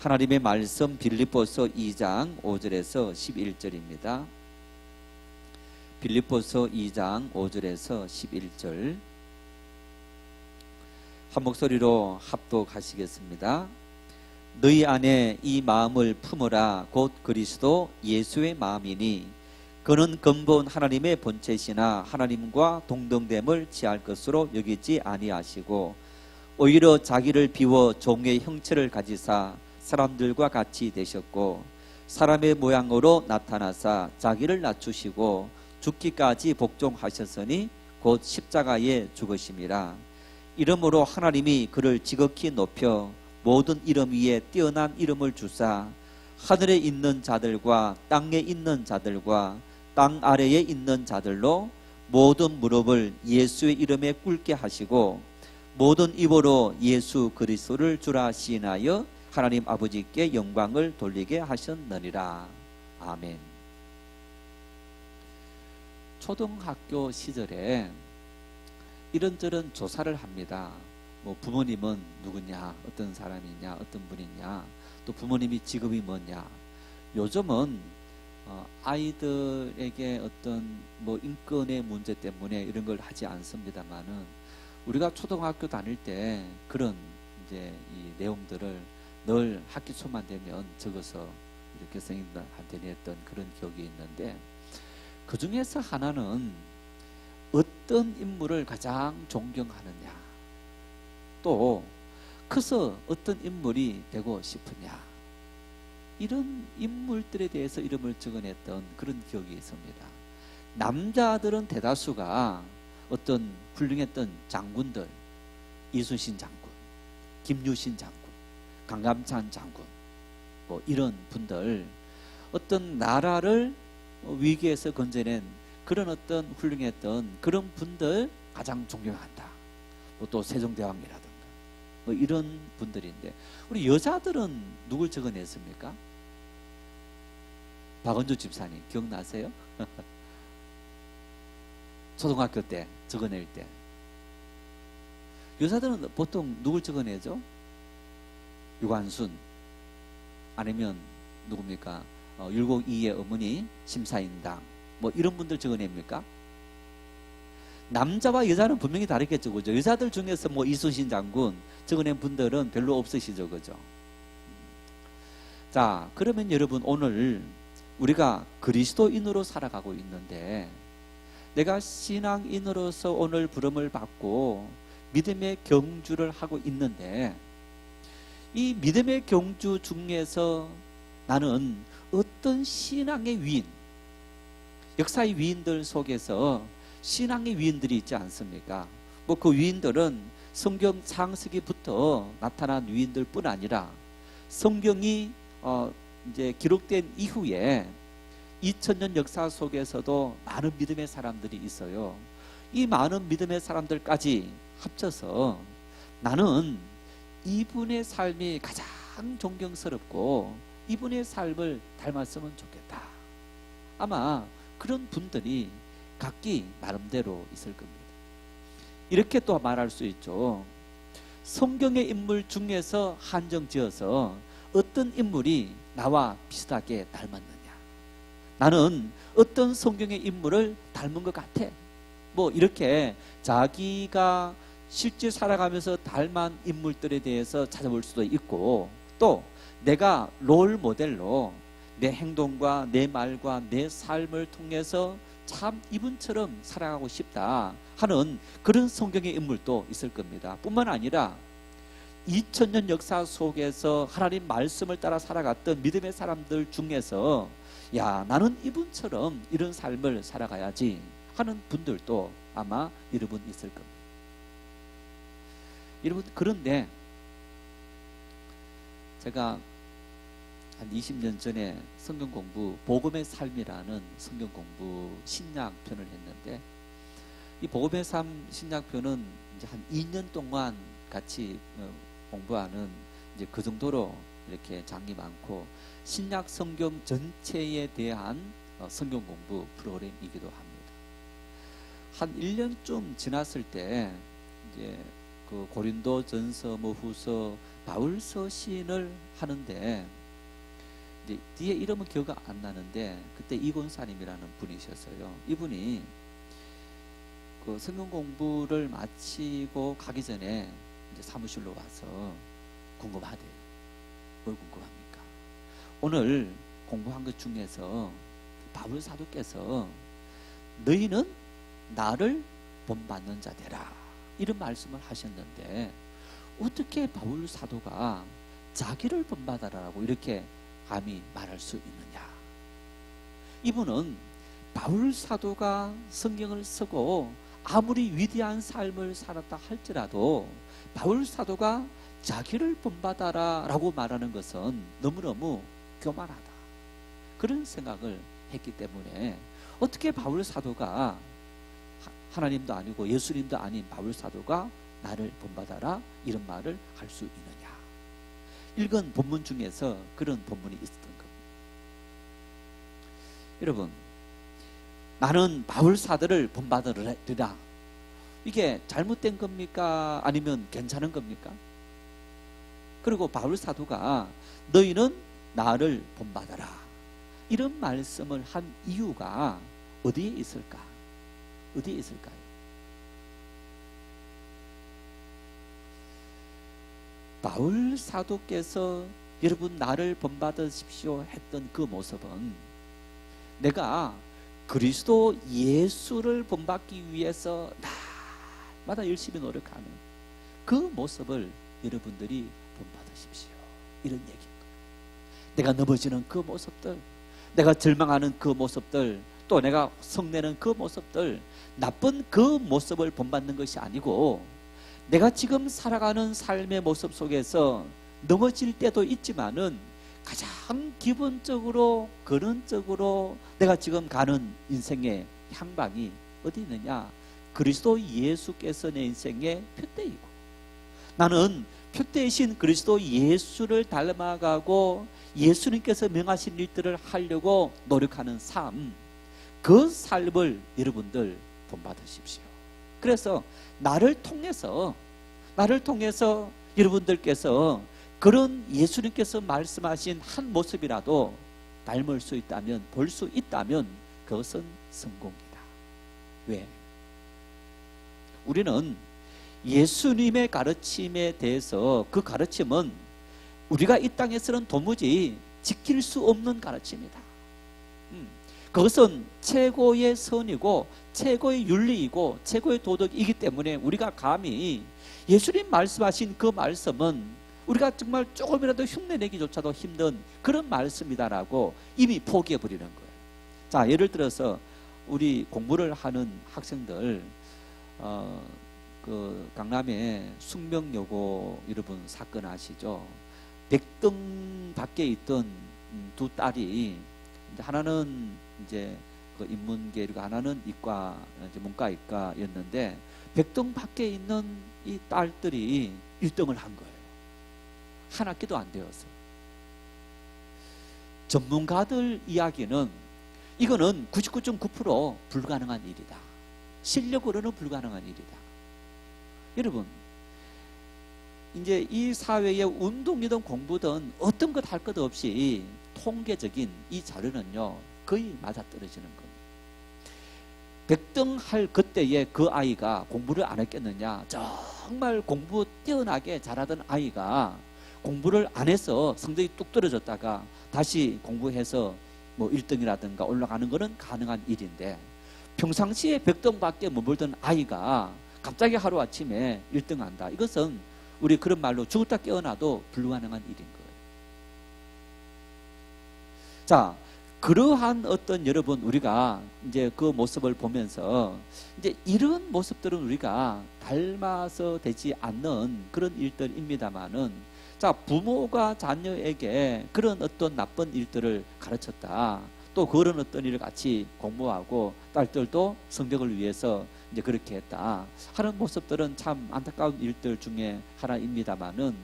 하나님의 말씀 빌립보서 2장 5절에서 11절입니다. 빌립보서 2장 5절에서 11절 한 목소리로 합독하시겠습니다. 너희 안에 이 마음을 품으라. 곧 그리스도 예수의 마음이니 그는 근본 하나님의 본체시나 하나님과 동등됨을 취할 것으로 여기지 아니하시고 오히려 자기를 비워 종의 형체를 가지사 사람들과 같이 되셨고 사람의 모양으로 나타나사 자기를 낮추시고 죽기까지 복종하셨으니 곧 십자가에 죽으심이라. 이러므로 하나님이 그를 지극히 높여 모든 이름 위에 뛰어난 이름을 주사 하늘에 있는 자들과 땅에 있는 자들과 땅 아래에 있는 자들로 모든 무릎을 예수의 이름에 꿇게 하시고 모든 입으로 예수 그리스도를 주라 시인하여 하나님 아버지께 영광을 돌리게 하셨느니라. 아멘. 초등학교 시절에 이런저런 조사를 합니다. 뭐 부모님은 누구냐, 어떤 사람이냐, 어떤 분이냐, 또 부모님이 직업이 뭐냐. 요즘은 아이들에게 어떤 뭐 인권의 문제 때문에 이런 걸 하지 않습니다만은 우리가 초등학교 다닐 때 그런 이제 이 내용들을 늘 학기 초만 되면 적어서 이렇게 선생님들한테 냈던 그런 기억이 있는데 그 중에서 하나는 어떤 인물을 가장 존경하느냐, 또 커서 어떤 인물이 되고 싶으냐, 이런 인물들에 대해서 이름을 적어냈던 그런 기억이 있습니다. 남자들은 대다수가 어떤 훌륭했던 장군들, 이순신 장군, 김유신 장군, 강감찬 장군, 뭐 이런 분들, 어떤 나라를 위기에서 건져낸 그런 어떤 훌륭했던 그런 분들 가장 존경한다. 뭐 또 세종대왕이라든가 뭐 이런 분들인데 우리 여자들은 누굴 적어냈습니까? 박은주 집사님 기억나세요? 초등학교 때 적어낼 때 여자들은 보통 누굴 적어내죠? 유관순 아니면 누굽니까? 율곡이의 어머니 심사인당 뭐 이런 분들 적어냅니까? 남자와 여자는 분명히 다르겠죠, 그죠? 여자들 중에서 뭐 이순신 장군 적어낸 분들은 별로 없으시죠, 그죠? 자, 그러면 여러분 오늘 우리가 그리스도인으로 살아가고 있는데 내가 신앙인으로서 오늘 부름을 받고 믿음의 경주를 하고 있는데 이 믿음의 경주 중에서 나는 어떤 신앙의 위인, 역사의 위인들 속에서 신앙의 위인들이 있지 않습니까? 뭐 그 위인들은 성경 창세기부터 나타난 위인들뿐 아니라 성경이 이제 기록된 이후에 2000년 역사 속에서도 많은 믿음의 사람들이 있어요. 이 많은 믿음의 사람들까지 합쳐서 나는 이분의 삶이 가장 존경스럽고 이분의 삶을 닮았으면 좋겠다. 아마 그런 분들이 각기 나름대로 있을 겁니다. 이렇게 또 말할 수 있죠. 성경의 인물 중에서 한정지어서 어떤 인물이 나와 비슷하게 닮았느냐, 나는 어떤 성경의 인물을 닮은 것 같아, 뭐 이렇게 자기가 실제 살아가면서 닮은 인물들에 대해서 찾아볼 수도 있고 또 내가 롤 모델로 내 행동과 내 말과 내 삶을 통해서 참 이분처럼 살아가고 싶다 하는 그런 성경의 인물도 있을 겁니다. 뿐만 아니라 2000년 역사 속에서 하나님 말씀을 따라 살아갔던 믿음의 사람들 중에서 야, 나는 이분처럼 이런 삶을 살아가야지 하는 분들도 아마 여러분 있을 겁니다. 여러분, 그런데 제가 한 20년 전에 성경 공부, 복음의 삶이라는 성경 공부 신약편을 했는데 이 복음의 삶 신약편은 이제 한 2년 동안 같이 공부하는 이제 그 정도로 이렇게 장이 많고 신약 성경 전체에 대한 성경 공부 프로그램이기도 합니다. 한 1년쯤 지났을 때 이제 그 고린도전서 뭐 후서 바울서 시인을 하는데 이제 뒤에 이름은 기억 안 나는데 그때 이곤사님이라는 분이셨어요. 이분이 그 성경 공부를 마치고 가기 전에 이제 사무실로 와서 궁금하대요. 뭘 궁금합니까? 오늘 공부한 것 중에서 바울 사도께서 너희는 나를 본받는 자 되라 이런 말씀을 하셨는데 어떻게 바울 사도가 자기를 본받아라라고 이렇게 감히 말할 수 있느냐? 이분은 바울 사도가 성경을 쓰고 아무리 위대한 삶을 살았다 할지라도 바울 사도가 자기를 본받아라 라고 말하는 것은 너무너무 교만하다 그런 생각을 했기 때문에 어떻게 바울 사도가 하나님도 아니고 예수님도 아닌 바울 사도가 나를 본받아라 이런 말을 할 수 있느냐? 읽은 본문 중에서 그런 본문이 있었던 겁니다. 여러분, 나는 바울 사도를 본받으리라. 이게 잘못된 겁니까? 아니면 괜찮은 겁니까? 그리고 바울 사도가 너희는 나를 본받아라 이런 말씀을 한 이유가 어디에 있을까? 어디에 있을까요? 바울 사도께서 여러분 나를 본받으십시오 했던 그 모습은 내가 그리스도 예수를 본받기 위해서 날마다 열심히 노력하는 그 모습을 여러분들이 본받으십시오 이런 얘기입니다. 내가 넘어지는 그 모습들, 내가 절망하는 그 모습들, 또 내가 성내는 그 모습들, 나쁜 그 모습을 본받는 것이 아니고 내가 지금 살아가는 삶의 모습 속에서 넘어질 때도 있지만은 가장 기본적으로 근원적으로 내가 지금 가는 인생의 향방이 어디 있느냐? 그리스도 예수께서 내 인생의 표대이고 나는 표대이신 그리스도 예수를 닮아가고 예수님께서 명하신 일들을 하려고 노력하는 삶, 그 삶을 여러분들 본받으십시오. 그래서 나를 통해서 여러분들께서 그런 예수님께서 말씀하신 한 모습이라도 닮을 수 있다면, 볼 수 있다면 그것은 성공이다. 왜? 우리는 예수님의 가르침에 대해서 그 가르침은 우리가 이 땅에서는 도무지 지킬 수 없는 가르침이다. 그것은 최고의 선이고 최고의 윤리이고 최고의 도덕이기 때문에 우리가 감히 예수님 말씀하신 그 말씀은 우리가 정말 조금이라도 흉내내기조차도 힘든 그런 말씀이다라고 이미 포기해버리는 거예요. 자, 예를 들어서 우리 공부를 하는 학생들 그 강남에 숙명여고 여러분 사건 아시죠? 백등 밖에 있던 두 딸이 하나는 이제 그 인문계이고 하나는 이과 이제 문과이과였는데 백등 밖에 있는 이 딸들이 1등을 한 거예요. 한 학기도 안 되었어요. 전문가들 이야기는 이거는 99.9% 불가능한 일이다. 실력으로는 불가능한 일이다. 여러분, 이제 이 사회의 운동이든 공부든 어떤 것 할 것 없이 통계적인 이 자료는요 거의 맞아떨어지는 겁니다. 백등할 그때에 그 아이가 공부를 안 했겠느냐? 정말 공부 뛰어나게 잘하던 아이가 공부를 안 해서 성적이 뚝 떨어졌다가 다시 공부해서 뭐 1등이라든가 올라가는 것은 가능한 일인데 평상시에 백등밖에 머물던 아이가 갑자기 하루아침에 1등 한다. 이것은 우리 그런 말로 죽었다 깨어나도 불가능한 일인 거예요. 자, 그러한 어떤 여러분 우리가 이제 그 모습을 보면서 이제 이런 모습들은 우리가 닮아서 되지 않는 그런 일들입니다만은 자, 부모가 자녀에게 그런 어떤 나쁜 일들을 가르쳤다. 또 그런 어떤 일을 같이 공부하고 딸들도 성적을 위해서 이제 그렇게 했다 하는 모습들은 참 안타까운 일들 중에 하나입니다만은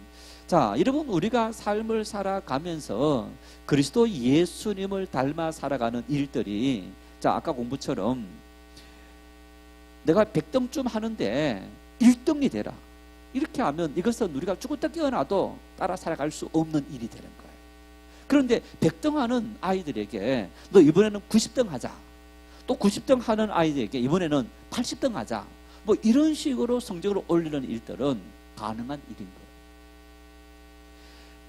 자, 여러분 우리가 삶을 살아가면서 그리스도 예수님을 닮아 살아가는 일들이 자, 아까 공부처럼 내가 100등쯤 하는데 1등이 되라. 이렇게 하면 이것은 우리가 죽었다 깨어나도 따라 살아갈 수 없는 일이 되는 거예요. 그런데 100등 하는 아이들에게 너 이번에는 90등 하자. 또 90등 하는 아이들에게 이번에는 80등 하자. 뭐 이런 식으로 성적을 올리는 일들은 가능한 일인 거예요.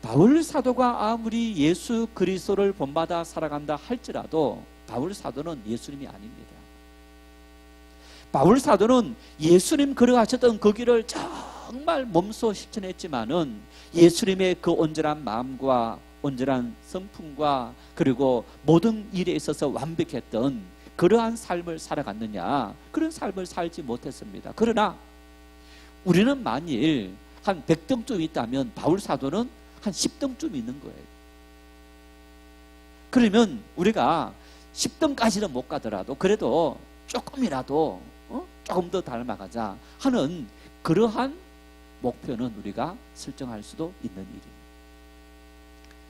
바울 사도가 아무리 예수 그리스도를 본받아 살아간다 할지라도 바울 사도는 예수님이 아닙니다. 바울 사도는 예수님 걸어가셨던 그 길을 정말 몸소 실천했지만은 예수님의 그 온전한 마음과 온전한 성품과 그리고 모든 일에 있어서 완벽했던 그러한 삶을 살아갔느냐, 그런 삶을 살지 못했습니다. 그러나 우리는 만일 한 100등쯤 있다면 바울 사도는 한 10등쯤 있는 거예요. 그러면 우리가 10등까지는 못 가더라도 그래도 조금이라도 조금 더 닮아가자 하는 그러한 목표는 우리가 설정할 수도 있는 일이에요.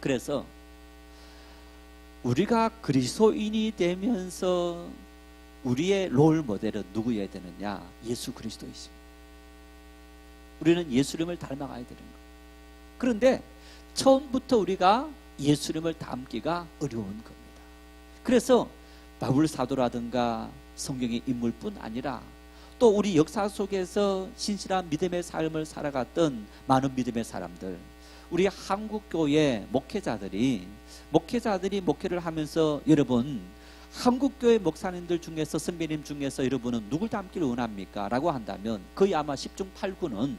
그래서 우리가 그리스도인이 되면서 우리의 롤 모델은 누구여야 되느냐? 예수 그리스도이십니다. 우리는 예수님을 닮아가야 되는 거예요. 그런데 처음부터 우리가 예수님을 닮기가 어려운 겁니다. 그래서 바울 사도라든가 성경의 인물뿐 아니라 또 우리 역사 속에서 신실한 믿음의 삶을 살아갔던 많은 믿음의 사람들, 우리 한국교회 목회자들이 목회를 하면서 여러분 한국교회 목사님들 중에서 선배님 중에서 여러분은 누굴 닮기를 원합니까? 라고 한다면 거의 아마 10중 8구는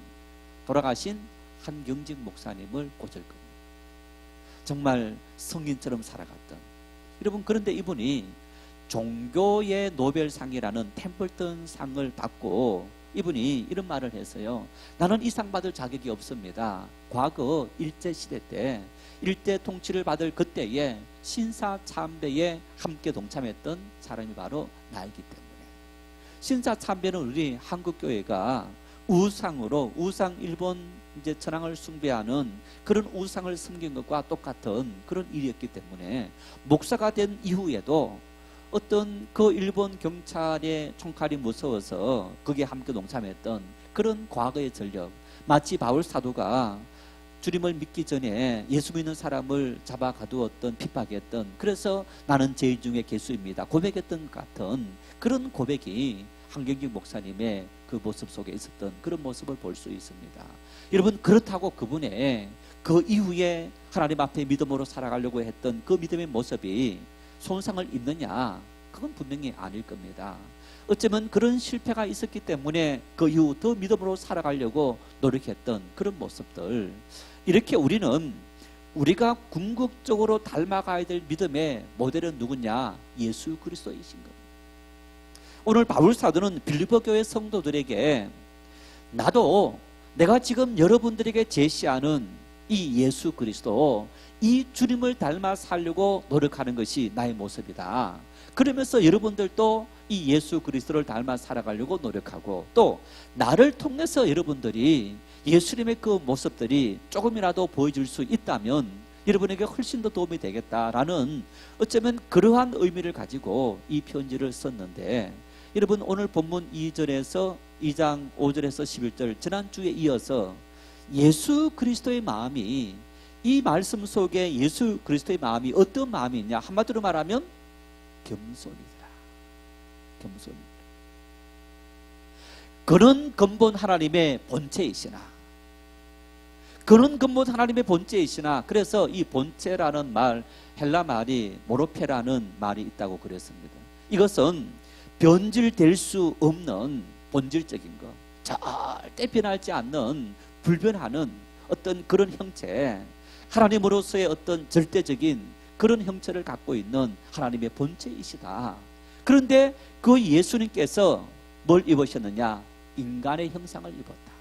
돌아가신 한경직 목사님을 꽂을 겁니다. 정말 성인처럼 살아갔던 여러분, 그런데 이분이 종교의 노벨상이라는 템플턴 상을 받고 이분이 이런 말을 했어요. 나는 이 상 받을 자격이 없습니다. 과거 일제시대 때 일제 통치를 받을 그때에 신사참배에 함께 동참했던 사람이 바로 나이기 때문에. 신사참배는 우리 한국교회가 우상 일본 이제 천황을 숭배하는 그런 우상을 섬긴 것과 똑같은 그런 일이었기 때문에 목사가 된 이후에도 어떤 그 일본 경찰의 총칼이 무서워서 거기에 함께 동참했던 그런 과거의 전력, 마치 바울 사도가 주님을 믿기 전에 예수 믿는 사람을 잡아 가두었던, 핍박했던, 그래서 나는 죄인 중에 괴수입니다 고백했던 같은 그런 고백이 한경직 목사님의 그 모습 속에 있었던 그런 모습을 볼 수 있습니다. 여러분, 그렇다고 그분의 그 이후에 하나님 앞에 믿음으로 살아가려고 했던 그 믿음의 모습이 손상을 입느냐? 그건 분명히 아닐 겁니다. 어쩌면 그런 실패가 있었기 때문에 그 이후 더 믿음으로 살아가려고 노력했던 그런 모습들, 이렇게 우리가 궁극적으로 닮아가야 될 믿음의 모델은 누구냐? 예수 그리스도이신 겁니다. 오늘 바울 사도는 빌립보 교회 성도들에게 나도 내가 지금 여러분들에게 제시하는 이 예수 그리스도, 이 주님을 닮아 살려고 노력하는 것이 나의 모습이다. 그러면서 여러분들도 이 예수 그리스도를 닮아 살아가려고 노력하고, 또 나를 통해서 여러분들이 예수님의 그 모습들이 조금이라도 보여줄 수 있다면 여러분에게 훨씬 더 도움이 되겠다라는, 어쩌면 그러한 의미를 가지고 이 편지를 썼는데, 여러분 오늘 본문 2절에서 2장 5절에서 11절 지난주에 이어서 예수 그리스도의 마음이, 이 말씀 속에 예수 그리스도의 마음이 어떤 마음이 있냐? 한마디로 말하면 겸손이더라. 겸손입니다. 그는 근본 하나님의 본체이시나, 그는 근본 하나님의 본체이시나, 그래서 이 본체라는 말, 헬라 말이 모로페라는 말이 있다고 그랬습니다. 이것은 변질될 수 없는 본질적인 것, 절대 변하지 않는 불변하는 어떤 그런 형체, 하나님으로서의 어떤 절대적인 그런 형체를 갖고 있는 하나님의 본체이시다. 그런데 그 예수님께서 뭘 입으셨느냐? 인간의 형상을 입었다.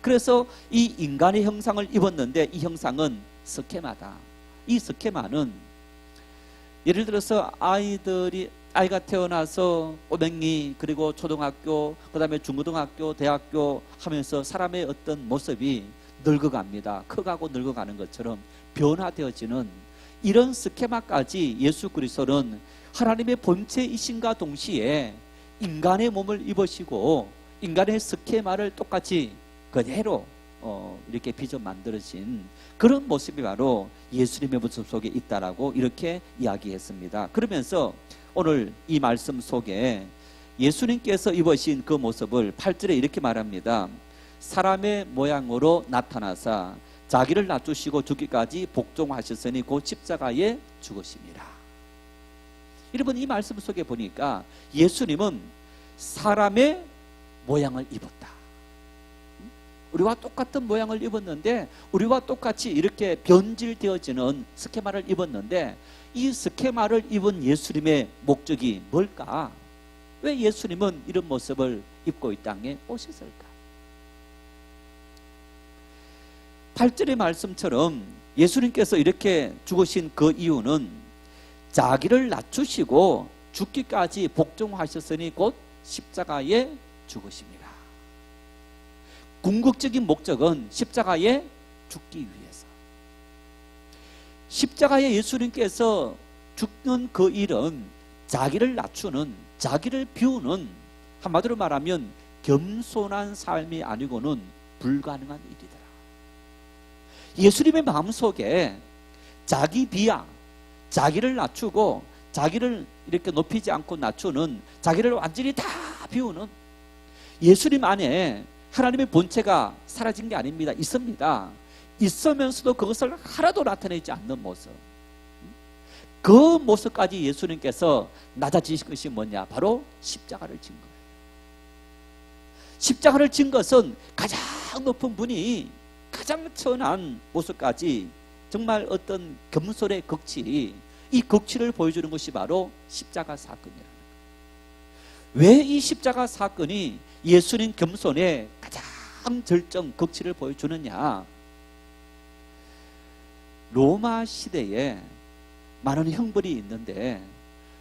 그래서 이 인간의 형상을 입었는데 이 형상은 스케마다. 이 스케마는 예를 들어서 아이가 태어나서 꼬맹이, 그리고 초등학교, 그 다음에 중고등학교, 대학교 하면서 사람의 어떤 모습이 늙어갑니다. 커가고 늙어가는 것처럼 변화되어지는 이런 스케마까지 예수 그리스도는 하나님의 본체이신과 동시에 인간의 몸을 입으시고 인간의 스케마를 똑같이 그대로 이렇게 빚어 만들어진 그런 모습이 바로 예수님의 모습 속에 있다라고 이렇게 이야기했습니다. 그러면서 오늘 이 말씀 속에 예수님께서 입으신 그 모습을 8절에 이렇게 말합니다. 사람의 모양으로 나타나사 자기를 낮추시고 죽기까지 복종하셨으니 곧 십자가에 죽으심이라. 여러분, 이 말씀 속에 보니까 예수님은 사람의 모양을 입었다. 우리와 똑같은 모양을 입었는데, 우리와 똑같이 이렇게 변질되어지는 스케마를 입었는데, 이 스케마를 입은 예수님의 목적이 뭘까? 왜 예수님은 이런 모습을 입고 이 땅에 오셨을까? 8절의 말씀처럼 예수님께서 이렇게 죽으신 그 이유는 자기를 낮추시고 죽기까지 복종하셨으니 곧 십자가에 죽으십니다. 궁극적인 목적은 십자가에 죽기 위해서. 십자가에 예수님께서 죽는 그 일은 자기를 낮추는, 자기를 비우는, 한마디로 말하면 겸손한 삶이 아니고는 불가능한 일이다. 예수님의 마음속에 자기 비하, 자기를 낮추고 자기를 이렇게 높이지 않고 낮추는, 자기를 완전히 다 비우는, 예수님 안에 하나님의 본체가 사라진 게 아닙니다. 있습니다. 있으면서도 그것을 하나도 나타내지 않는 모습, 그 모습까지 예수님께서 낮아지신 것이 뭐냐? 바로 십자가를 진 거예요. 십자가를 진 것은 가장 높은 분이 가장 천한 모습까지 정말 어떤 겸손의 극치, 이 극치를 보여주는 것이 바로 십자가 사건이라는 거예요. 왜 이 십자가 사건이 예수님 겸손의 가장 절정 극치를 보여주느냐? 로마 시대에 많은 형벌이 있는데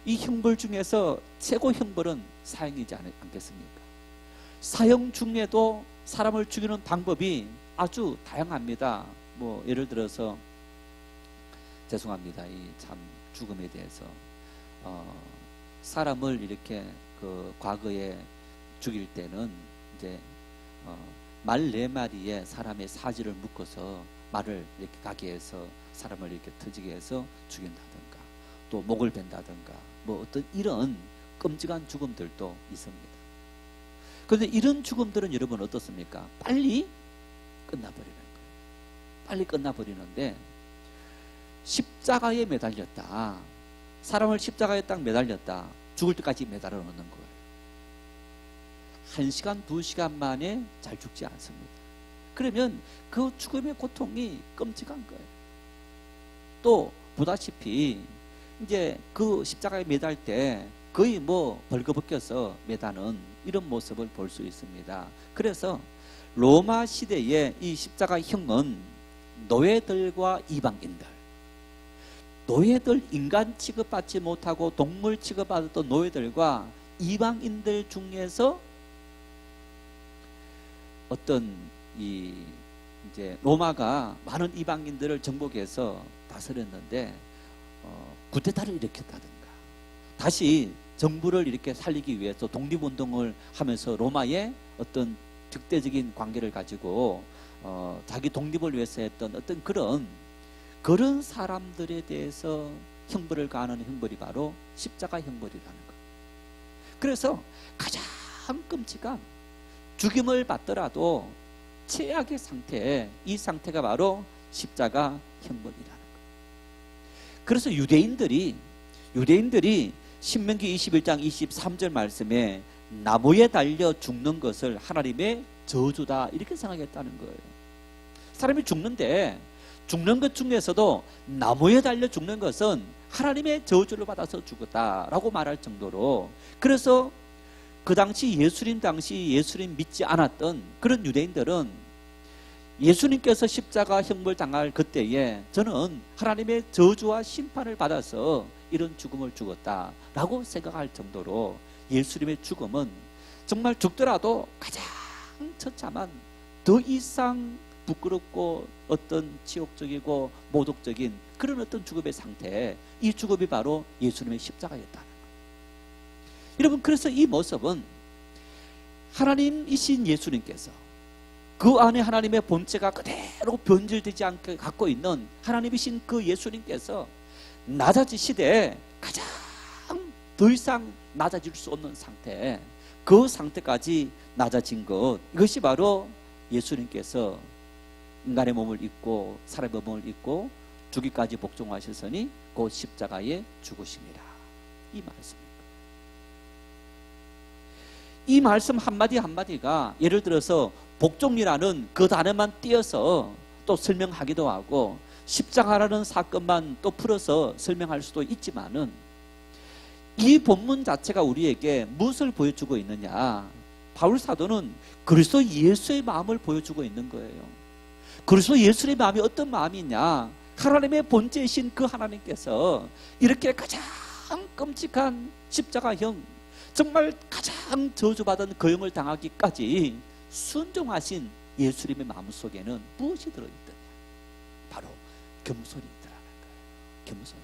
이 형벌 중에서 최고 형벌은 사형이지 않겠습니까? 사형 중에도 사람을 죽이는 방법이 아주 다양합니다. 뭐 예를 들어서, 죄송합니다, 이 참 죽음에 대해서 사람을 이렇게 그 과거에 죽일 때는 이제 말 4마리에 사람의 사지를 묶어서 말을 이렇게 가게 해서 사람을 이렇게 터지게 해서 죽인다든가, 또 목을 벤다든가, 뭐 어떤 이런 끔찍한 죽음들도 있습니다. 그런데 이런 죽음들은 여러분 어떻습니까? 빨리 끝나버리는 거예요. 빨리 끝나버리는데, 십자가에 매달렸다, 사람을 십자가에 딱 매달렸다, 죽을 때까지 매달아 놓는 거예요. 1시간, 2시간 만에 잘 죽지 않습니다. 그러면 그 죽음의 고통이 끔찍한 거예요. 또 보다시피 이제 그 십자가에 매달 때 거의 뭐 벌거벗겨서 매다는 이런 모습을 볼 수 있습니다. 그래서 로마 시대의 이 십자가형은 노예들과 이방인들, 노예들, 인간 취급받지 못하고 동물 취급받았던 노예들과 이방인들 중에서 어떤 이제 로마가 많은 이방인들을 정복해서 다스렸는데 쿠데타를 일으켰다든가, 다시 정부를 이렇게 살리기 위해서 독립운동을 하면서 로마의 어떤 적대적인 관계를 가지고 자기 독립을 위해서 했던 어떤 그런 사람들에 대해서 형벌을 가하는 형벌이 바로 십자가 형벌이라는 것. 그래서 가장 끔찍한 죽임을 받더라도 최악의 상태, 이 상태가 바로 십자가 형벌이라는 것. 그래서 유대인들이 신명기 21장 23절 말씀에 나무에 달려 죽는 것을 하나님의 저주다 이렇게 생각했다는 거예요. 사람이 죽는데 죽는 것 중에서도 나무에 달려 죽는 것은 하나님의 저주를 받아서 죽었다라고 말할 정도로, 그래서 그 당시 예수님 믿지 않았던 그런 유대인들은 예수님께서 십자가 형벌 당할 그때에 저는 하나님의 저주와 심판을 받아서 이런 죽음을 죽었다라고 생각할 정도로 예수님의 죽음은 정말 죽더라도 가장 처참한, 더 이상 부끄럽고 어떤 지옥적이고 모독적인 그런 어떤 죽음의 상태, 이 죽음이 바로 예수님의 십자가였다는 거예요. 여러분, 그래서 이 모습은 하나님이신 예수님께서 그 안에 하나님의 본체가 그대로 변질되지 않게 갖고 있는 하나님이신 그 예수님께서 낮아지시되 가장 더 이상 낮아질 수 없는 상태, 그 상태까지 낮아진 것, 이것이 바로 예수님께서 인간의 몸을 입고 사람의 몸을 입고 죽기까지 복종하셨으니 곧 십자가에 죽으심이라, 이 말씀입니다. 이 말씀 한마디 한마디가 예를 들어서 복종이라는 그 단어만 띄어서 또 설명하기도 하고 십자가라는 사건만 또 풀어서 설명할 수도 있지만은, 이 본문 자체가 우리에게 무엇을 보여주고 있느냐, 바울 사도는 그리스도 예수의 마음을 보여주고 있는 거예요. 그리스도 예수의 마음이 어떤 마음이냐, 하나님의 본체이신 그 하나님께서 이렇게 가장 끔찍한 십자가형, 정말 가장 저주받은 그 형을 당하기까지 순종하신 예수님의 마음속에는 무엇이 들어있더냐, 바로 겸손이 들어가는 거예요. 겸손.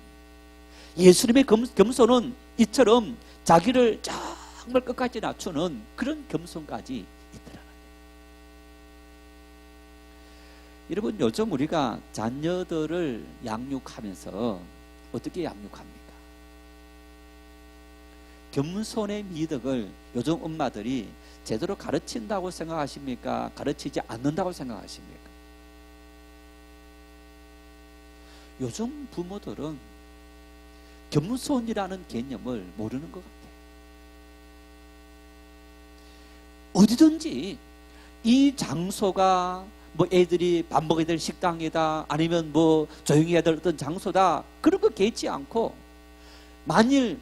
예수님의 겸손은 이처럼 자기를 정말 끝까지 낮추는 그런 겸손까지 있더라고요. 여러분, 요즘 우리가 자녀들을 양육하면서 어떻게 양육합니까? 겸손의 미덕을 요즘 엄마들이 제대로 가르친다고 생각하십니까? 가르치지 않는다고 생각하십니까? 요즘 부모들은 겸손이라는 개념을 모르는 것 같아요. 어디든지 이 장소가 뭐 애들이 밥 먹어야 될 식당이다, 아니면 뭐 조용히 해야 될 어떤 장소다, 그런 거 개의치 않고, 만일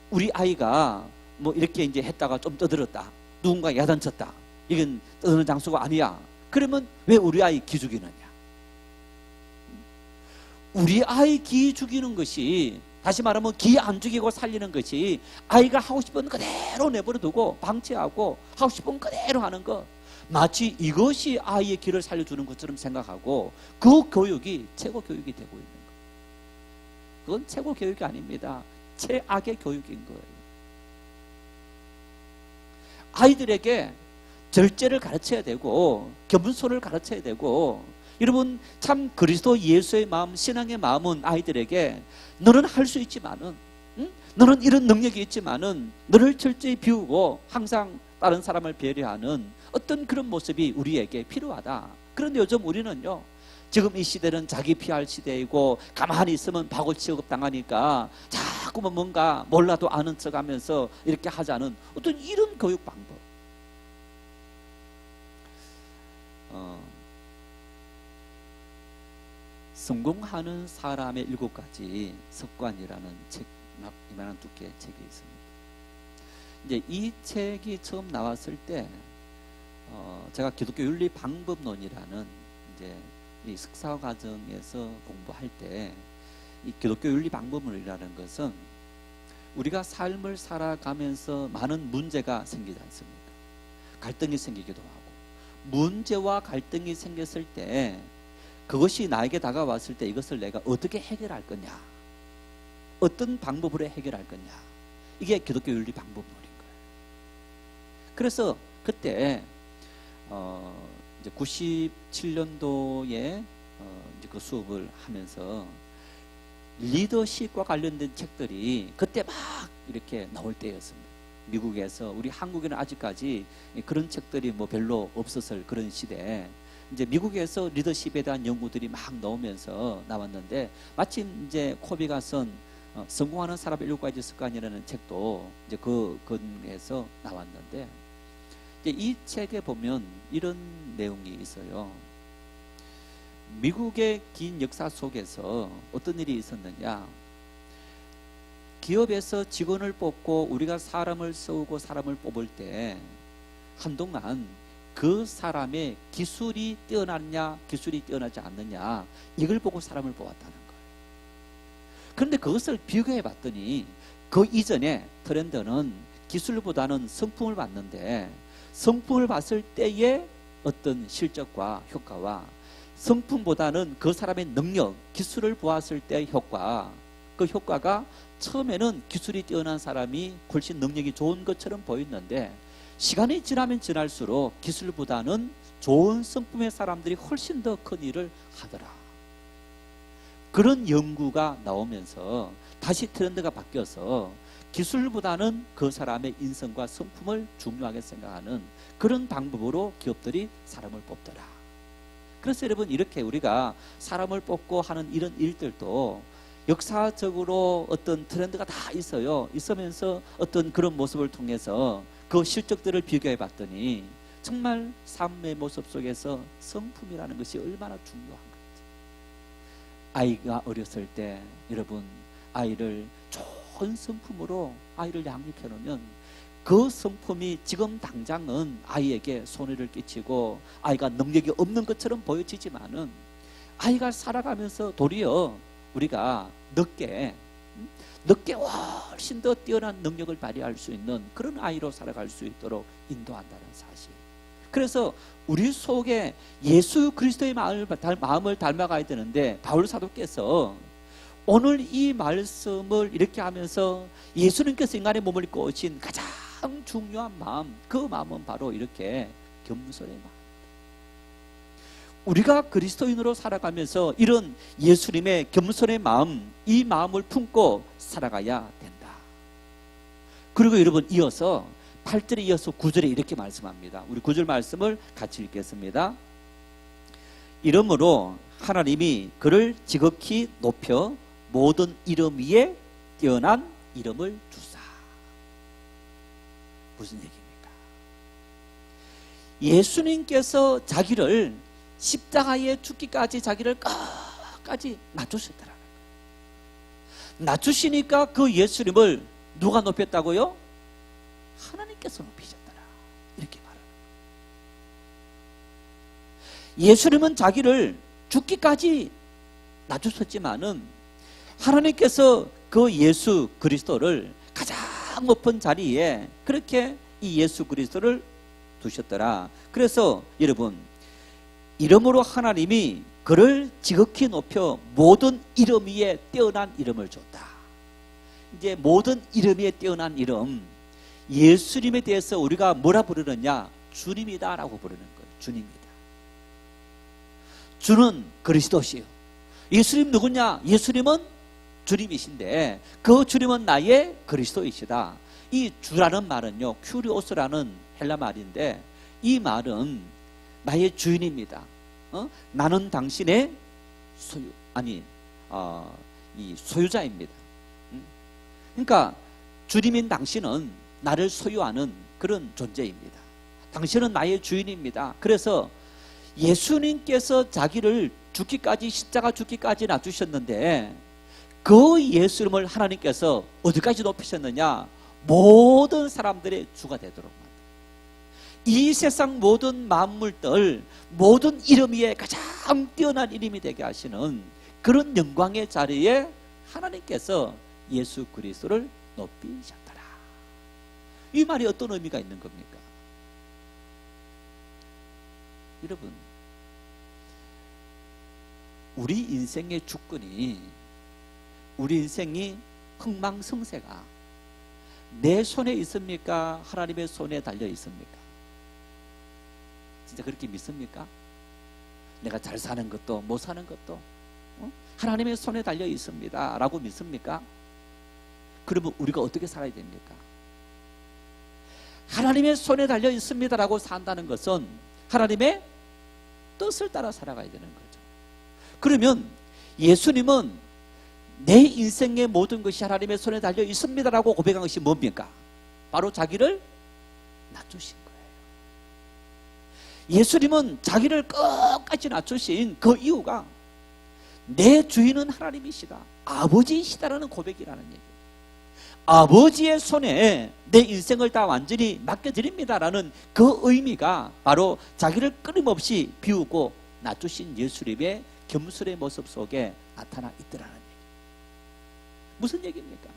우리 아이가 뭐 이렇게 이제 했다가 좀 떠들었다, 누군가 야단쳤다, 이건 떠드는 장소가 아니야, 그러면 왜 우리 아이 기 죽이느냐? 우리 아이 기 죽이는 것이, 다시 말하면 기 안 죽이고 살리는 것이, 아이가 하고 싶은 그대로 내버려 두고 방치하고 하고 싶은 그대로 하는 것, 마치 이것이 아이의 길을 살려주는 것처럼 생각하고 그 교육이 최고 교육이 되고 있는 것. 그건 최고 교육이 아닙니다. 최악의 교육인 거예요. 아이들에게 절제를 가르쳐야 되고 겸손을 가르쳐야 되고, 여러분 참 그리스도 예수의 마음, 신앙의 마음은 아이들에게 너는 할 수 있지만은, 너는 이런 능력이 있지만은 너를 철저히 비우고 항상 다른 사람을 배려하는 어떤 그런 모습이 우리에게 필요하다. 그런데 요즘 우리는요, 지금 이 시대는 자기 피할 시대이고 가만히 있으면 바고 취급 당하니까 자꾸만 뭔가 몰라도 아는 척하면서 이렇게 하자는 어떤 이런 교육 방법. 성공하는 사람의 7가지 습관이라는 책, 이만한 두께의 책이 있습니다. 이제 이 책이 처음 나왔을 때 제가 기독교 윤리 방법론이라는 이제 이 석사 과정에서 공부할 때, 이 기독교 윤리 방법론이라는 것은 우리가 삶을 살아가면서 많은 문제가 생기지 않습니까? 갈등이 생기기도 하고, 문제와 갈등이 생겼을 때 그것이 나에게 다가왔을 때 이것을 내가 어떻게 해결할 거냐, 어떤 방법으로 해결할 거냐, 이게 기독교 윤리 방법론인 거예요. 그래서 그때 이제 97년도에 이제 그 수업을 하면서 리더십과 관련된 책들이 그때 막 이렇게 나올 때였습니다. 미국에서. 우리 한국에는 아직까지 그런 책들이 뭐 별로 없었을 그런 시대에 이제 미국에서 리더십에 대한 연구들이 막 나오면서 나왔는데, 마침 이제 코비가 쓴 성공하는 사람의 7가지 습관이라는 책도 이제 그에서 나왔는데, 이제 이 책에 보면 이런 내용이 있어요. 미국의 긴 역사 속에서 어떤 일이 있었느냐, 기업에서 직원을 뽑고 우리가 사람을 세우고 사람을 뽑을 때 한동안 그 사람의 기술이 뛰어났냐 기술이 뛰어나지 않느냐, 이걸 보고 사람을 뽑았다는 거예요. 그런데 그것을 비교해 봤더니 그 이전에 트렌드는 기술보다는 성품을 봤는데, 성품을 봤을 때의 어떤 실적과 효과와 성품보다는 그 사람의 능력, 기술을 보았을 때의 효과, 그 효과가 처음에는 기술이 뛰어난 사람이 훨씬 능력이 좋은 것처럼 보였는데, 시간이 지나면 지날수록 기술보다는 좋은 성품의 사람들이 훨씬 더 큰 일을 하더라. 그런 연구가 나오면서 다시 트렌드가 바뀌어서 기술보다는 그 사람의 인성과 성품을 중요하게 생각하는 그런 방법으로 기업들이 사람을 뽑더라. 그래서 여러분, 이렇게 우리가 사람을 뽑고 하는 이런 일들도 역사적으로 어떤 트렌드가 다 있어요. 있으면서 어떤 그런 모습을 통해서 그 실적들을 비교해 봤더니 정말 삶의 모습 속에서 성품이라는 것이 얼마나 중요한 건지. 아이가 어렸을 때 여러분, 아이를 좋은 성품으로 아이를 양육해 놓으면 그 성품이 지금 당장은 아이에게 손해를 끼치고 아이가 능력이 없는 것처럼 보여지지만은 아이가 살아가면서 도리어 우리가 늦게 훨씬 더 뛰어난 능력을 발휘할 수 있는 그런 아이로 살아갈 수 있도록 인도한다는 사실. 그래서 우리 속에 예수 그리스도의 마음을 닮아가야 되는데, 바울 사도께서 오늘 이 말씀을 이렇게 하면서 예수님께서 인간의 몸을 입고 오신 가장 중요한 마음, 그 마음은 바로 이렇게 겸손의 마음. 우리가 그리스도인으로 살아가면서 이런 예수님의 겸손의 마음, 이 마음을 품고 살아가야 된다. 그리고 여러분, 이어서 8절에 이어서 9절에 이렇게 말씀합니다. 우리 9절 말씀을 같이 읽겠습니다. 이러므로 하나님이 그를 지극히 높여 모든 이름 위에 뛰어난 이름을 주사. 무슨 얘기입니까? 예수님께서 자기를 십자가에 죽기까지 자기를 끝까지 낮추셨더라. 낮추시니까 그 예수님을 누가 높였다고요? 하나님께서 높이셨더라. 이렇게 말합니다. 예수님은 자기를 죽기까지 낮추셨지만은 하나님께서 그 예수 그리스도를 가장 높은 자리에 그렇게 이 예수 그리스도를 두셨더라. 그래서 여러분, 이름으로 하나님이 그를 지극히 높여 모든 이름 위에 뛰어난 이름을 줬다. 이제 모든 이름 위에 뛰어난 이름, 예수님에 대해서 우리가 뭐라 부르느냐? 주님이다 라고 부르는 거예요. 주님이다. 주는 그리스도시요. 예수님 누구냐? 예수님은 주님이신데 그 주님은 나의 그리스도이시다. 이 주라는 말은요, 큐리오스라는 헬라 말인데 이 말은 나의 주인입니다. 나는 당신의 이 소유자입니다. 그러니까 주님인 당신은 나를 소유하는 그런 존재입니다. 당신은 나의 주인입니다. 그래서 예수님께서 자기를 죽기까지, 십자가 죽기까지 낮추셨는데 그 예수님을 하나님께서 어디까지 높이셨느냐? 모든 사람들의 주가 되도록. 이 세상 모든 만물들, 모든 이름 위에 가장 뛰어난 이름이 되게 하시는 그런 영광의 자리에 하나님께서 예수 그리스도를 높이셨더라. 이 말이 어떤 의미가 있는 겁니까? 여러분, 우리 인생의 주권이, 우리 인생이 흥망성쇠가 내 손에 있습니까? 하나님의 손에 달려 있습니까? 진짜 그렇게 믿습니까? 내가 잘 사는 것도 못 사는 것도 하나님의 손에 달려 있습니다 라고 믿습니까? 그러면 우리가 어떻게 살아야 됩니까? 하나님의 손에 달려 있습니다 라고 산다는 것은 하나님의 뜻을 따라 살아가야 되는 거죠. 그러면 예수님은 내 인생의 모든 것이 하나님의 손에 달려 있습니다 라고 고백한 것이 뭡니까? 바로 자기를 낮추신 거예요. 예수님은 자기를 끝까지 낮추신 그 이유가 내 주인은 하나님이시다, 아버지이시다라는 고백이라는 얘기예요. 아버지의 손에 내 인생을 다 완전히 맡겨드립니다라는 그 의미가 바로 자기를 끊임없이 비우고 낮추신 예수님의 겸손의 모습 속에 나타나 있더라는 얘기예요. 무슨 얘기입니까?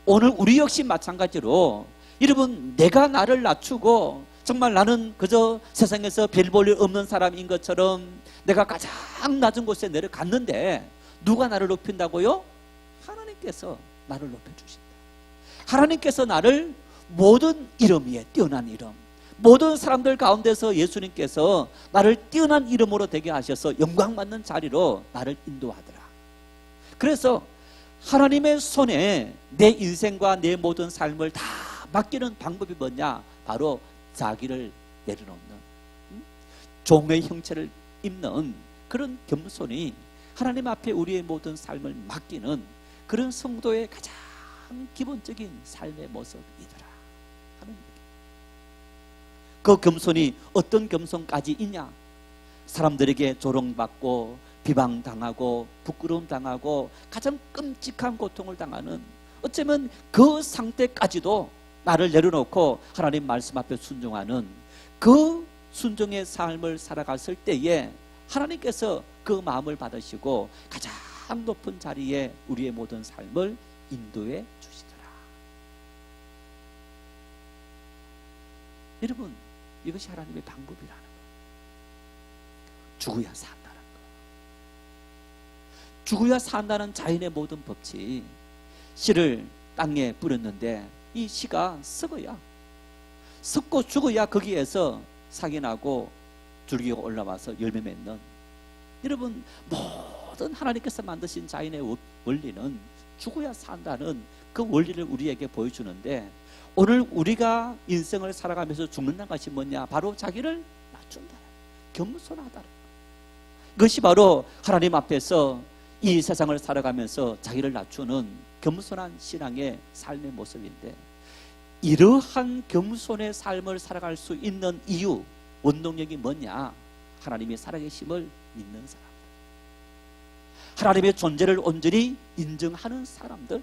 오늘 우리 역시 마찬가지로 여러분, 내가 나를 낮추고 정말 나는 그저 세상에서 별 볼 일 없는 사람인 것처럼 내가 가장 낮은 곳에 내려갔는데 누가 나를 높인다고요? 하나님께서 나를 높여주신다. 하나님께서 나를 모든 이름 위에 뛰어난 이름, 모든 사람들 가운데서 예수님께서 나를 뛰어난 이름으로 되게 하셔서 영광받는 자리로 나를 인도하더라. 그래서 하나님의 손에 내 인생과 내 모든 삶을 다 맡기는 방법이 뭐냐? 바로 자기를 내려놓는, 종의 형체를 입는 그런 겸손이 하나님 앞에 우리의 모든 삶을 맡기는 그런 성도의 가장 기본적인 삶의 모습이더라 하는 얘기. 그 겸손이 어떤 겸손까지 있냐? 사람들에게 조롱받고 비방당하고 부끄러움 당하고 가장 끔찍한 고통을 당하는, 어쩌면 그 상태까지도 나를 내려놓고 하나님 말씀 앞에 순종하는 그 순종의 삶을 살아갔을 때에 하나님께서 그 마음을 받으시고 가장 높은 자리에 우리의 모든 삶을 인도해 주시더라. 여러분, 이것이 하나님의 방법이라는 거. 죽어야 산다는 거. 죽어야 산다는 자연의 모든 법칙. 씨를 땅에 뿌렸는데 이 씨가 썩어야, 썩고 죽어야 거기에서 싹이 나고 줄기가 올라와서 열매 맺는, 여러분, 모든 하나님께서 만드신 자연의 원리는 죽어야 산다는 그 원리를 우리에게 보여주는데, 오늘 우리가 인생을 살아가면서 죽는다는 것이 뭐냐? 바로 자기를 낮춘다, 겸손하다. 그것이 바로 하나님 앞에서 이 세상을 살아가면서 자기를 낮추는 겸손한 신앙의 삶의 모습인데, 이러한 겸손의 삶을 살아갈 수 있는 이유, 원동력이 뭐냐? 하나님의 살아계심을 믿는 사람들, 하나님의 존재를 온전히 인정하는 사람들.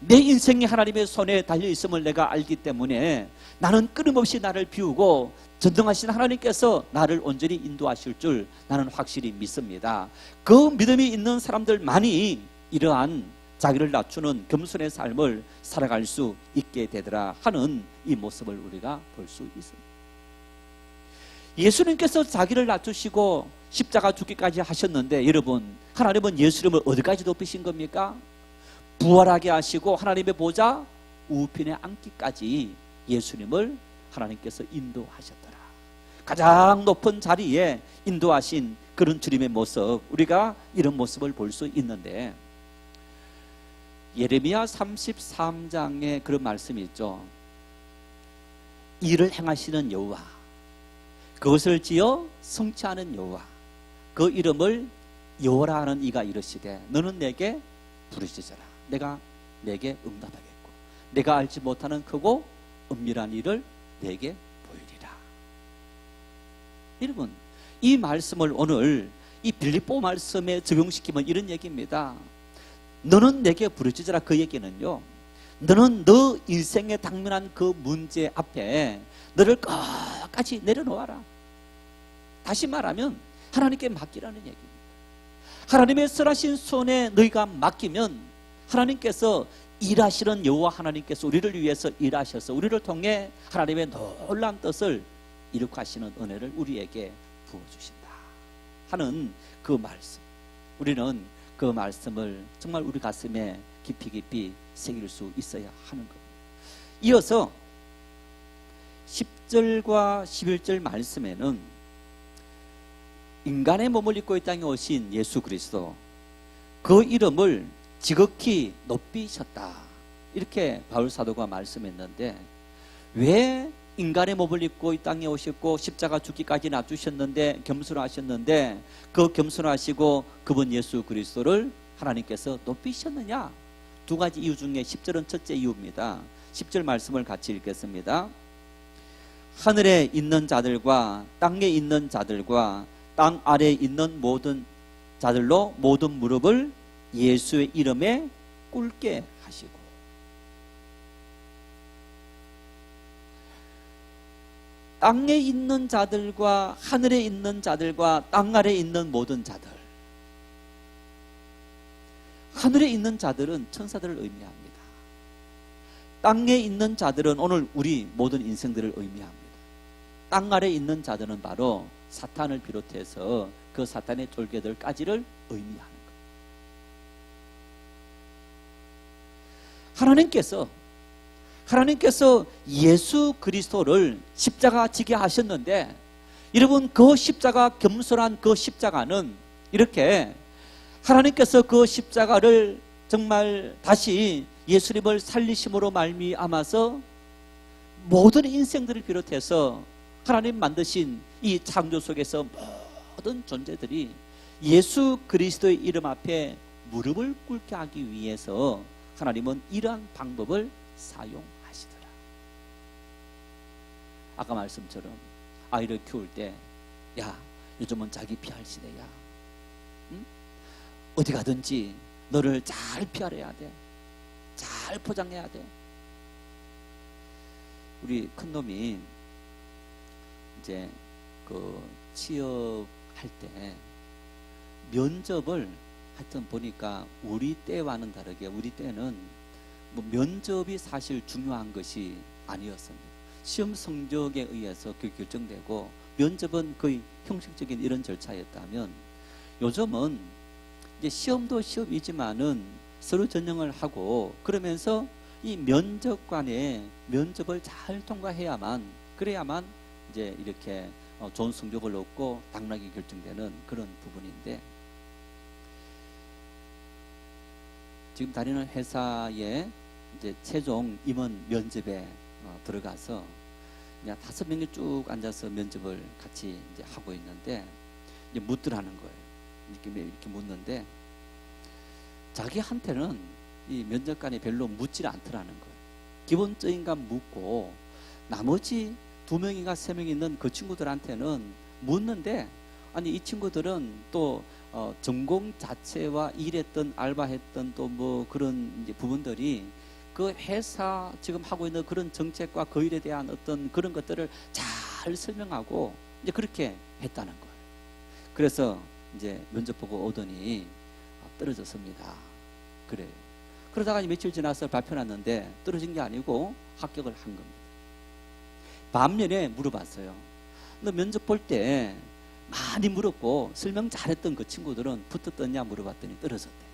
내 인생이 하나님의 손에 달려있음을 내가 알기 때문에 나는 끊임없이 나를 비우고 전능하신 하나님께서 나를 온전히 인도하실 줄 나는 확실히 믿습니다. 그 믿음이 있는 사람들만이 이러한 자기를 낮추는 겸손의 삶을 살아갈 수 있게 되더라 하는 이 모습을 우리가 볼 수 있습니다. 예수님께서 자기를 낮추시고 십자가 죽기까지 하셨는데, 여러분, 하나님은 예수님을 어디까지 높이신 겁니까? 부활하게 하시고 하나님의 보좌 우편에 앉기까지 예수님을 하나님께서 인도하셨더라. 가장 높은 자리에 인도하신 그런 주님의 모습, 우리가 이런 모습을 볼 수 있는데, 예레미야 33장에 그런 말씀이 있죠. 일을 행하시는 여호와, 그것을 지어 성취하는 여호와, 그 이름을 여호와라 하는 이가 이르시되 너는 내게 부르짖어라. 내가 내게 응답하겠고 내가 알지 못하는 크고 은밀한 일을 내게 보이리라. 여러분, 이 말씀을 오늘 이 빌립보 말씀에 적용시키면 이런 얘기입니다. 너는 내게 부르짖어라. 그 얘기는요, 너는 너 인생에 당면한 그 문제 앞에 너를 끝까지 내려놓아라. 다시 말하면 하나님께 맡기라는 얘기입니다. 하나님의 선하신 손에 너희가 맡기면 하나님께서 일하시는 여호와 하나님께서 우리를 위해서 일하셔서 우리를 통해 하나님의 놀라운 뜻을 이룩하시는 은혜를 우리에게 부어주신다 하는 그 말씀, 우리는 그 말씀을 정말 우리 가슴에 깊이 새길 수 있어야 하는 겁니다. 이어서 10절과 11절 말씀에는 인간의 몸을 입고 이 땅에 오신 예수 그리스도, 그 이름을 지극히 높이셨다, 이렇게 바울 사도가 말씀했는데, 왜 인간의 몸을 입고 이 땅에 오셨고 십자가 죽기까지 낮추셨는데 겸손하셨는데 그 겸손하시고 그분 예수 그리스도를 하나님께서 높이셨느냐? 두 가지 이유 중에 10절은 첫째 이유입니다. 10절 말씀을 같이 읽겠습니다. 하늘에 있는 자들과 땅에 있는 자들과 땅 아래에 있는 모든 자들로 모든 무릎을 예수의 이름에 꿇게 하시고. 땅에 있는 자들과 하늘에 있는 자들과 땅 아래에 있는 모든 자들. 하늘에 있는 자들은 천사들을 의미합니다. 땅에 있는 자들은 오늘 우리 모든 인생들을 의미합니다. 땅 아래에 있는 자들은 바로 사탄을 비롯해서 그 사탄의 쫄개들까지를 의미하는 것. 하나님께서 예수 그리스도를 십자가 지게 하셨는데, 여러분 그 십자가, 겸손한 그 십자가는 이렇게 하나님께서 그 십자가를 정말 다시 예수님을 살리심으로 말미암아서 모든 인생들을 비롯해서 하나님 만드신 이 창조 속에서 모든 존재들이 예수 그리스도의 이름 앞에 무릎을 꿇게 하기 위해서 하나님은 이러한 방법을 사용하시더라. 아까 말씀처럼 아이를 키울 때, 야, 요즘은 자기 피할 시대야. 응? 어디 가든지 너를 잘 피하려야 돼. 잘 포장해야 돼. 우리 큰 놈이 이제 그 취업할 때 면접을 하여튼 보니까 우리 때와는 다르게, 우리 때는 뭐 면접이 사실 중요한 것이 아니었습니다. 시험 성적에 의해서 그게 결정되고, 면접은 거의 형식적인 이런 절차였다면, 요즘은 이제 시험도 시험이지만은 서로 전형을 하고, 그러면서 이 면접관의 면접을 잘 통과해야만, 그래야만 이제 이렇게 좋은 성적을 얻고 당락이 결정되는 그런 부분인데, 지금 다니는 회사에 이제 최종 임원 면접에 들어가서 그냥 5명이 쭉 앉아서 면접을 같이 이제 하고 있는데, 이제 묻더라는 거예요. 이렇게 묻는데, 자기한테는 이 면접관이 별로 묻질 않더라는 거예요. 기본적인 건 묻고, 나머지 2명인가 3명이 있는 그 친구들한테는 묻는데, 아니 이 친구들은 또 전공 자체와 일했던, 알바했던 또 뭐 그런 이제 부분들이 그 회사 지금 하고 있는 그런 정책과 그 일에 대한 어떤 그런 것들을 잘 설명하고 이제 그렇게 했다는 거예요. 그래서 이제 면접 보고 오더니 떨어졌습니다. 그래요. 그러다가 며칠 지나서 발표 났는데 떨어진 게 아니고 합격을 한 겁니다. 반면에 물어봤어요. 너 면접 볼 때 많이 물었고 설명 잘했던 그 친구들은 붙었더냐 물어봤더니 떨어졌대.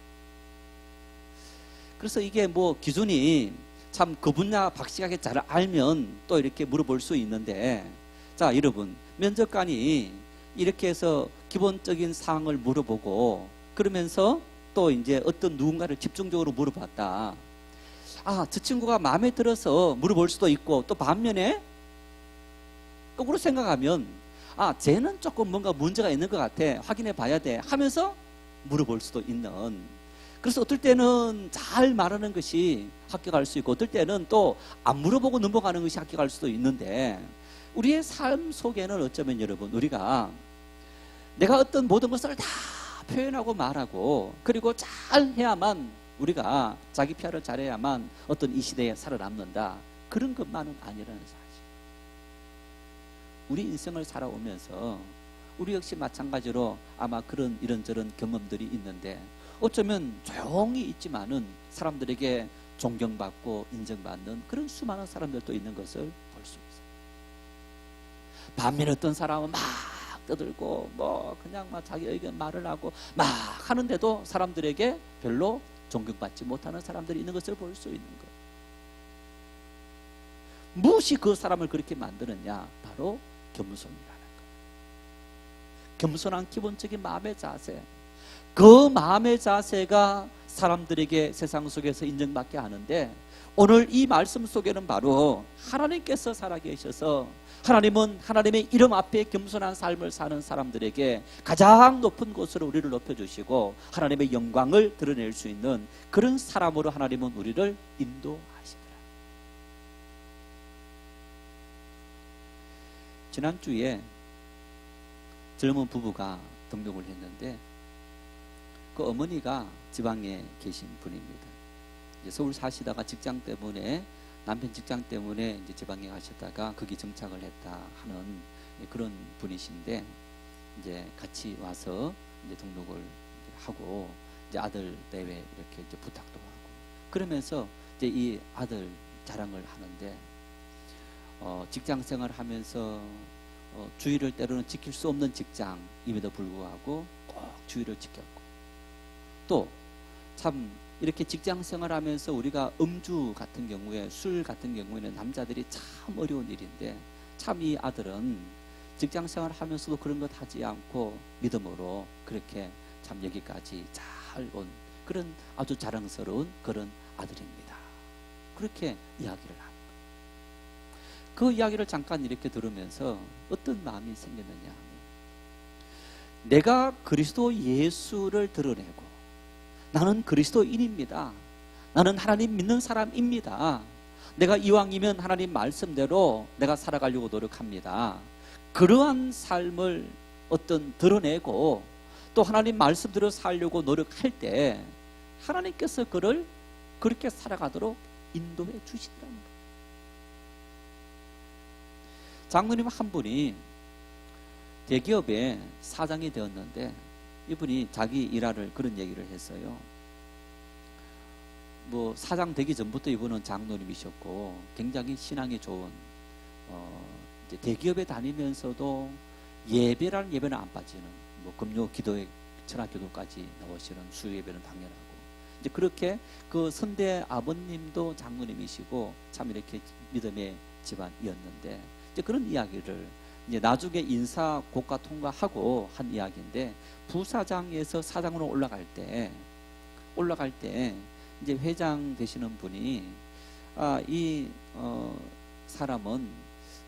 그래서 이게 뭐 기준이 참 그 분야 박식하게 잘 알면 또 이렇게 물어볼 수 있는데, 자 여러분, 면접관이 이렇게 해서 기본적인 사항을 물어보고, 그러면서 또 이제 어떤 누군가를 집중적으로 물어봤다. 아, 저 친구가 마음에 들어서 물어볼 수도 있고, 또 반면에 거꾸로 생각하면, 아, 쟤는 조금 뭔가 문제가 있는 것 같아, 확인해 봐야 돼 하면서 물어볼 수도 있는. 그래서 어떨 때는 잘 말하는 것이 합격할 수 있고, 어떨 때는 또 안 물어보고 넘어가는 것이 합격할 수도 있는데, 우리의 삶 속에는 어쩌면 여러분, 우리가 내가 어떤 모든 것을 다 표현하고 말하고, 그리고 잘 해야만, 우리가 자기 PR을 잘해야만 어떤 이 시대에 살아남는다, 그런 것만은 아니라는 사실. 우리 인생을 살아오면서 우리 역시 마찬가지로 아마 그런 이런저런 경험들이 있는데, 어쩌면 조용히 있지만은 사람들에게 존경받고 인정받는 그런 수많은 사람들도 있는 것을 볼 수 있어요. 반면에 어떤 사람은 막 떠들고 뭐 그냥 막 자기 의견 말을 하고 막 하는데도 사람들에게 별로 존경받지 못하는 사람들이 있는 것을 볼 수 있는 거예요. 무엇이 그 사람을 그렇게 만드느냐? 바로 겸손이라는 거예요. 겸손한 기본적인 마음의 자세, 그 마음의 자세가 사람들에게 세상 속에서 인정받게 하는데, 오늘 이 말씀 속에는 바로 하나님께서 살아계셔서 하나님은 하나님의 이름 앞에 겸손한 삶을 사는 사람들에게 가장 높은 곳으로 우리를 높여주시고 하나님의 영광을 드러낼 수 있는 그런 사람으로 하나님은 우리를 인도하시더라. 지난주에 젊은 부부가 등록을 했는데, 그 어머니가 지방에 계신 분입니다. 이제 서울 사시다가 직장 때문에, 남편 직장 때문에 이제 지방에 가셨다가 거기 정착을 했다 하는 그런 분이신데, 이제 같이 와서 이제 등록을 하고, 이제 아들 대회 이렇게 이제 부탁도 하고, 그러면서 이제 이 아들 자랑을 하는데, 직장 생활을 하면서 주의를 때로는 지킬 수 없는 직장임에도 불구하고 꼭 주의를 지켰고, 또 참 이렇게 직장 생활하면서 우리가 음주 같은 경우에, 술 같은 경우에는 남자들이 참 어려운 일인데, 참 이 아들은 직장 생활하면서도 그런 것 하지 않고 믿음으로 그렇게 참 여기까지 잘 온 그런 아주 자랑스러운 그런 아들입니다. 그렇게 이야기를 합니다. 그 이야기를 잠깐 이렇게 들으면서 어떤 마음이 생겼느냐 하면, 내가 그리스도 예수를 드러내고 나는 그리스도인입니다. 나는 하나님 믿는 사람입니다. 내가 이왕이면 하나님 말씀대로 내가 살아가려고 노력합니다. 그러한 삶을 드러내고 또 하나님 말씀대로 살려고 노력할 때 하나님께서 그를 그렇게 살아가도록 인도해 주시더라는 거예요. 장로님 한 분이 대기업의 사장이 되었는데, 이분이 자기 일화를 그런 얘기를 했어요. 뭐 사장 되기 전부터 이분은 장로님이셨고 굉장히 신앙이 좋은, 이제 대기업에 다니면서도 예배라는 예배는 안 빠지는, 뭐 금요 기도회 천하교도까지 나오시는 수요 예배는 당연하고, 이제 그렇게 그 선대 아버님도 장로님이시고 참 이렇게 믿음의 집안이었는데, 이제 그런 이야기를 이제 나중에 인사 고과 통과하고 한 이야기인데, 부사장에서 사장으로 올라갈 때 이제 회장 되시는 분이 이 사람은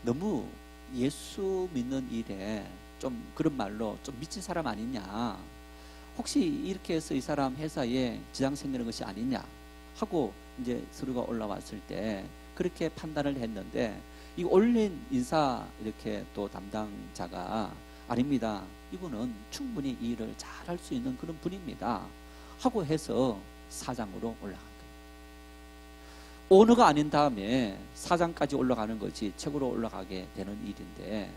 너무 예수 믿는 일에 좀 그런 말로 좀 미친 사람 아니냐, 혹시 이렇게 해서 이 사람 회사에 지장 생기는 것이 아니냐 하고 이제 서류가 올라왔을 때 그렇게 판단을 했는데, 이 올린 인사 이렇게 또 담당자가 아닙니다, 이분은 충분히 이 일을 잘할 수 있는 그런 분입니다 하고 해서 사장으로 올라간 거예요. 오너가 아닌 다음에 사장까지 올라가는 것이 최고로 올라가게 되는 일인데,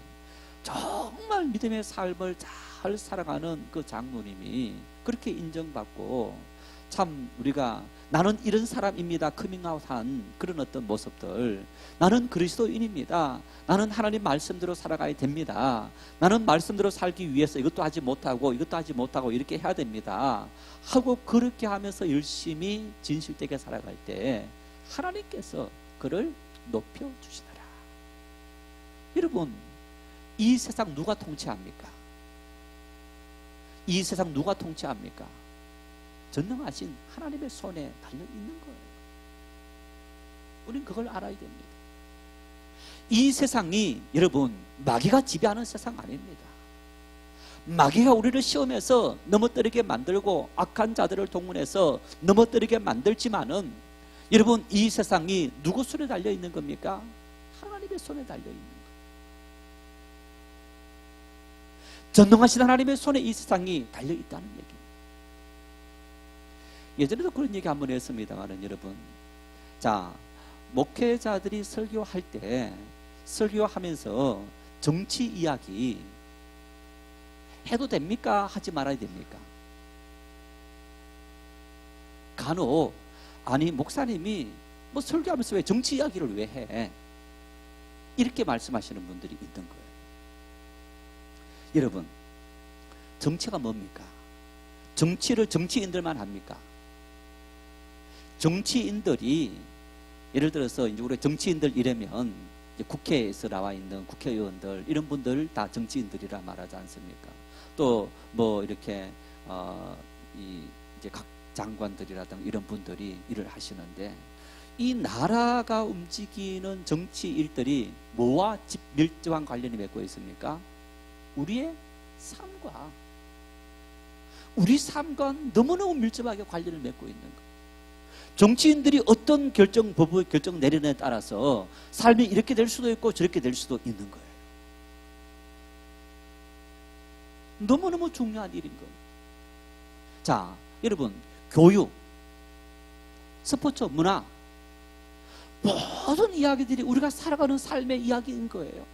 정말 믿음의 삶을 잘 살아가는 그 장로님이 그렇게 인정받고, 참 우리가 나는 이런 사람입니다 커밍아웃한 그런 어떤 모습들, 나는 그리스도인입니다, 나는 하나님 말씀대로 살아가야 됩니다, 나는 말씀대로 살기 위해서 이것도 하지 못하고 이렇게 해야 됩니다 하고 그렇게 하면서 열심히 진실되게 살아갈 때 하나님께서 그를 높여주시더라. 여러분, 이 세상 누가 통치합니까? 이 세상 누가 통치합니까? 전능하신 하나님의 손에 달려있는 거예요. 우린 그걸 알아야 됩니다. 이 세상이 여러분 마귀가 지배하는 세상 아닙니다. 마귀가 우리를 시험해서 넘어뜨리게 만들고 악한 자들을 동원해서 넘어뜨리게 만들지만은, 여러분 이 세상이 누구 손에 달려있는 겁니까? 하나님의 손에 달려있는 거예요. 전능하신 하나님의 손에 이 세상이 달려있다는 얘기입니다. 예전에도 그런 얘기 한번 했습니다만은, 여러분, 자, 목회자들이 설교할 때 설교하면서 정치 이야기 해도 됩니까? 하지 말아야 됩니까? 간혹 아니 목사님이 뭐 설교하면서 왜 정치 이야기를 왜 해? 이렇게 말씀하시는 분들이 있는 거예요. 여러분, 정치가 뭡니까? 정치를 정치인들만 합니까? 정치인들이 예를 들어서 이제 우리 정치인들 이러면 이제 국회에서 나와 있는 국회의원들 이런 분들 다 정치인들이라 말하지 않습니까? 또 뭐 이렇게 이제 각 장관들이라든가 이런 분들이 일을 하시는데, 이 나라가 움직이는 정치 일들이 뭐와 밀접한 관련이 맺고 있습니까? 우리의 삶과 너무너무 밀접하게 관련을 맺고 있는 거예요. 정치인들이 어떤 법을 결정 내리느냐에 따라서 삶이 이렇게 될 수도 있고 저렇게 될 수도 있는 거예요. 너무너무 중요한 일인 거예요. 자, 여러분, 교육, 스포츠, 문화, 모든 이야기들이 우리가 살아가는 삶의 이야기인 거예요.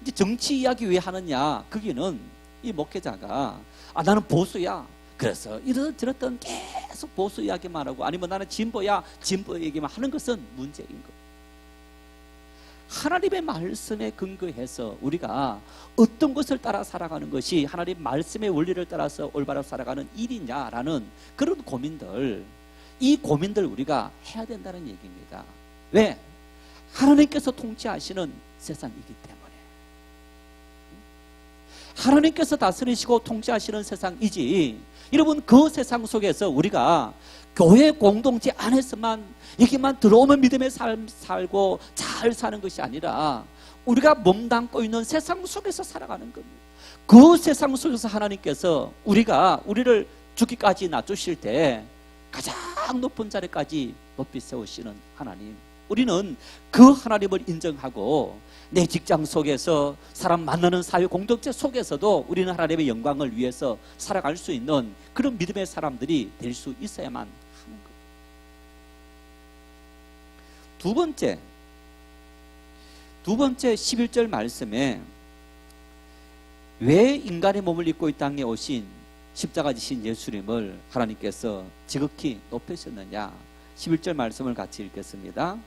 이제 정치 이야기 왜 하느냐? 거기는 이 목회자가 나는 보수야, 그래서 이러던 저러던 계속 보수 이야기만 하고, 아니면 나는 진보야, 진보 얘기만 하는 것은 문제인 거예요. 하나님의 말씀에 근거해서 우리가 어떤 것을 따라 살아가는 것이 하나님 말씀의 원리를 따라서 올바로 살아가는 일이냐라는 그런 고민들, 이 고민들 우리가 해야 된다는 얘기입니다. 왜? 하나님께서 통치하시는 세상이기 때문에. 하나님께서 다스리시고 통치하시는 세상이지, 여러분, 그 세상 속에서 우리가 교회 공동체 안에서만 여기만 들어오면 믿음의 삶 살고 잘 사는 것이 아니라 우리가 몸담고 있는 세상 속에서 살아가는 겁니다. 그 세상 속에서 하나님께서 우리를 죽기까지 낮추실 때 가장 높은 자리까지 높이 세우시는 하나님, 우리는 그 하나님을 인정하고 내 직장 속에서 사람 만나는 사회 공동체 속에서도 우리는 하나님의 영광을 위해서 살아갈 수 있는 그런 믿음의 사람들이 될 수 있어야만 하는 거예요. 두 번째 11절 말씀에 왜 인간의 몸을 입고 이 땅에 오신 십자가 지신 예수님을 하나님께서 지극히 높이셨느냐, 11절 말씀을 같이 읽겠습니다.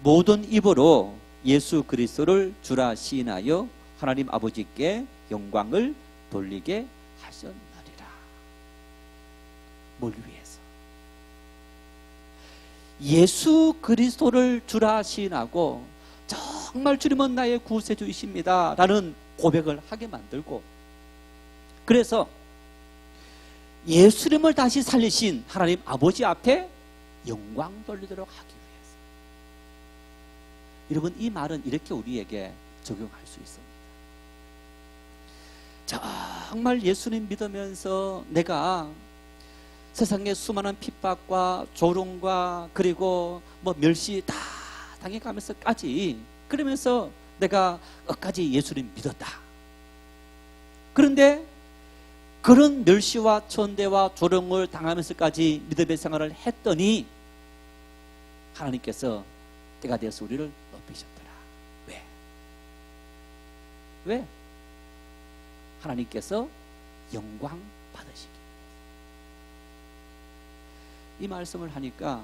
모든 입으로 예수 그리스도를 주라 시인하여 하나님 아버지께 영광을 돌리게 하셨느니라. 뭘 위해서? 예수 그리스도를 주라 시인하고 정말 주님은 나의 구세주이십니다 라는 고백을 하게 만들고, 그래서 예수님을 다시 살리신 하나님 아버지 앞에 영광 돌리도록 하기 위해서. 여러분, 이 말은 이렇게 우리에게 적용할 수 있습니다. 정말 예수님 믿으면서 내가 세상의 수많은 핍박과 조롱과 그리고 멸시 다 당해가면서까지, 그러면서 내가 끝까지 예수님 믿었다. 그런데 그런 멸시와 천대와 조롱을 당하면서까지 믿음의 생활을 했더니 하나님께서 때가 되어서 우리를 높이셨더라. 왜? 하나님께서 영광 받으시기. 이 말씀을 하니까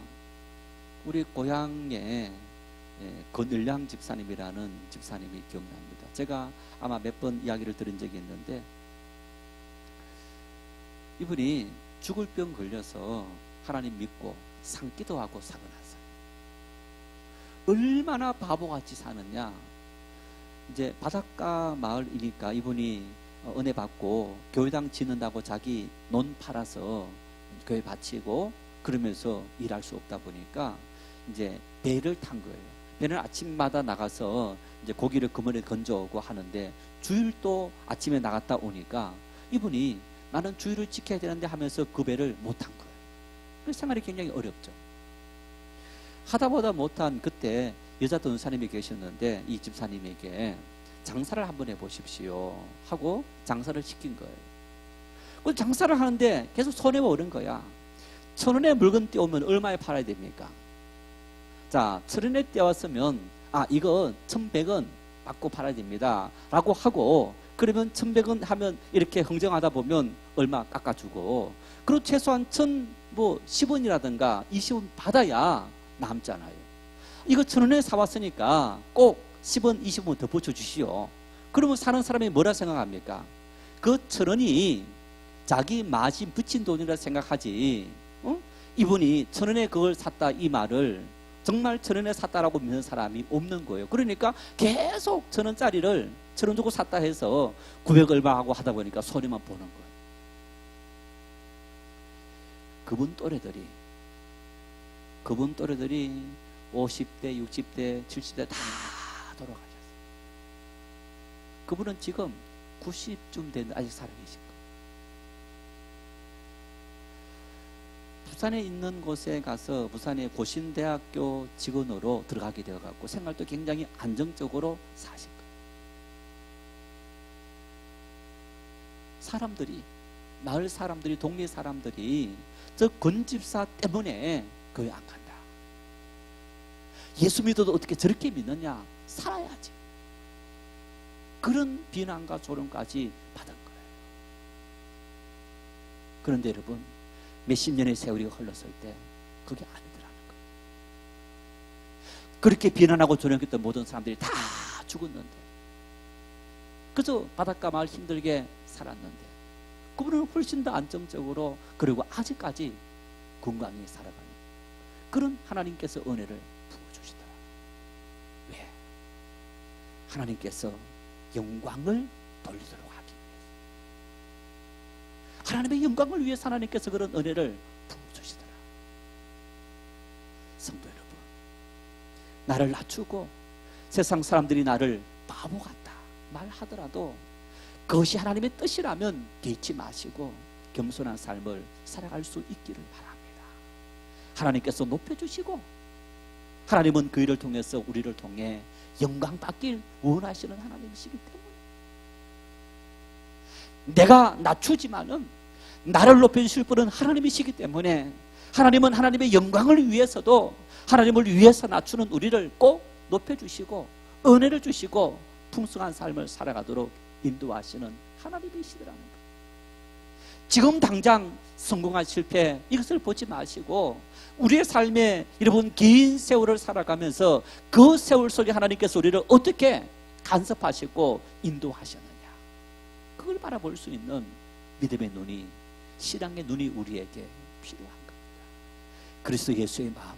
우리 고향에 권일량 집사님이라는 집사님이 기억납니다. 제가 아마 몇 번 이야기를 들은 적이 있는데, 이분이 죽을 병 걸려서 하나님 믿고 산기도 하고 사고 났어요. 얼마나 바보같이 사느냐. 이제 바닷가 마을이니까 이분이 은혜 받고 교회당 짓는다고 자기 논 팔아서 교회 바치고 그러면서 일할 수 없다 보니까 이제 배를 탄 거예요. 배는 아침마다 나가서 이제 고기를 그물에 건져오고 하는데, 주일도 아침에 나갔다 오니까 이분이 나는 주일을 지켜야 되는데 하면서 그 배를 못 탄 거예요. 그 생활이 굉장히 어렵죠. 하다보다 못한 그때 여자 전사님이 계셨는데 이 집사님에게 장사를 한번 해보십시오 하고 장사를 시킨 거예요. 그 장사를 하는데 계속 손해가 오른 거야. 1,000원에 물건 떼오면 얼마에 팔아야 됩니까? 자, 1,000원에 떼왔으면 이거 1,100원 받고 팔아야 됩니다 라고 하고, 그러면 1,100원 하면 이렇게 흥정하다 보면 얼마 깎아주고, 그리고 최소한 10원이라든가 20원 받아야 남잖아요. 이거 1,000원에 사왔으니까 꼭 10원, 20원 더 붙여주시오. 그러면 사는 사람이 뭐라 생각합니까? 그 1,000원이 자기 마진 붙인 돈이라 생각하지, 이분이 1,000원에 그걸 샀다 이 말을 정말 1,000원에 샀다라고 믿는 사람이 없는 거예요. 그러니까 계속 1,000원짜리를 1,000원 주고 샀다 해서 900 얼마 하고 하다 보니까 손해만 보는 거예요. 그분 또래들이 50대, 60대, 70대 다 돌아가셨어요. 그분은 지금 90쯤 됐는데 아직 살아계신 거예요. 부산에 있는 곳에 가서 부산의 고신대학교 직원으로 들어가게 되어갖고 생활도 굉장히 안정적으로 사신 거예요. 사람들이, 마을 사람들이, 동네 사람들이 저 권집사 때문에 교회 안 간다. 예수 믿어도 어떻게 저렇게 믿느냐? 살아야지. 그런 비난과 조롱까지 받은 거예요. 그런데 여러분, 몇십 년의 세월이 흘렀을 때 그게 아니더라는 거예요. 그렇게 비난하고 조롱했던 모든 사람들이 다 죽었는데, 그저 바닷가 마을 힘들게 살았는데, 그분은 훨씬 더 안정적으로, 그리고 아직까지 건강히 살아가는 그런 하나님께서 은혜를 부어주시더라. 왜? 하나님께서 영광을 돌리도록 하기 위해서. 하나님의 영광을 위해서 하나님께서 그런 은혜를 부어주시더라. 성도 여러분, 나를 낮추고 세상 사람들이 나를 바보 같다 말하더라도 그것이 하나님의 뜻이라면 개의치 마시고 겸손한 삶을 살아갈 수 있기를 바랍니다. 하나님께서 높여주시고 하나님은 그 일을 통해서 우리를 통해 영광 받길 원하시는 하나님이시기 때문에 내가 낮추지만은 나를 높여주실 분은 하나님이시기 때문에 하나님은 하나님의 영광을 위해서도 하나님을 위해서 낮추는 우리를 꼭 높여주시고 은혜를 주시고 풍성한 삶을 살아가도록 인도하시는 하나님이시더라는 것. 지금 당장 성공한 실패 이것을 보지 마시고 우리의 삶에 여러분 긴 세월을 살아가면서 그 세월 속에 하나님께서 우리를 어떻게 간섭하시고 인도하셨느냐, 그걸 바라볼 수 있는 믿음의 눈이, 신앙의 눈이 우리에게 필요한 겁니다. 그리스도 예수의 마음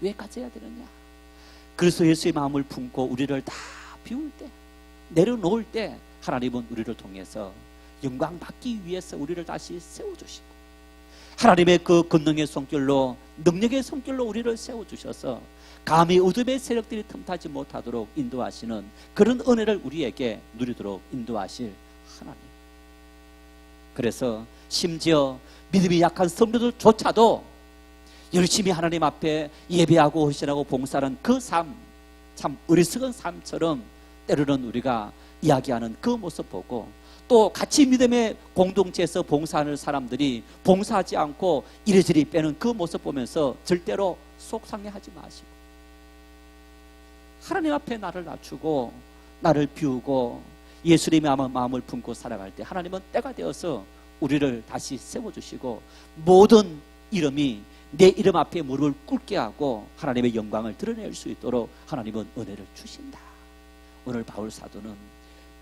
왜 가져야 되느냐? 그리스도 예수의 마음을 품고 우리를 다 비울 때, 내려놓을 때 하나님은 우리를 통해서 영광 받기 위해서 우리를 다시 세워주시고 하나님의 그 권능의 손길로, 능력의 손길로 우리를 세워주셔서 감히 어둠의 세력들이 틈타지 못하도록 인도하시는 그런 은혜를 우리에게 누리도록 인도하실 하나님. 그래서 심지어 믿음이 약한 성도들조차도 열심히 하나님 앞에 예배하고 헌신하고 봉사하는 그 삶, 참 어리석은 삶처럼 때로는 우리가 이야기하는 그 모습 보고 또 같이 믿음의 공동체에서 봉사하는 사람들이 봉사하지 않고 이리저리 빼는 그 모습 보면서 절대로 속상해하지 마시고 하나님 앞에 나를 낮추고 나를 비우고 예수님의 마음을 품고 살아갈 때 하나님은 때가 되어서 우리를 다시 세워주시고 모든 이름이 내 이름 앞에 무릎을 꿇게 하고 하나님의 영광을 드러낼 수 있도록 하나님은 은혜를 주신다. 오늘 바울 사도는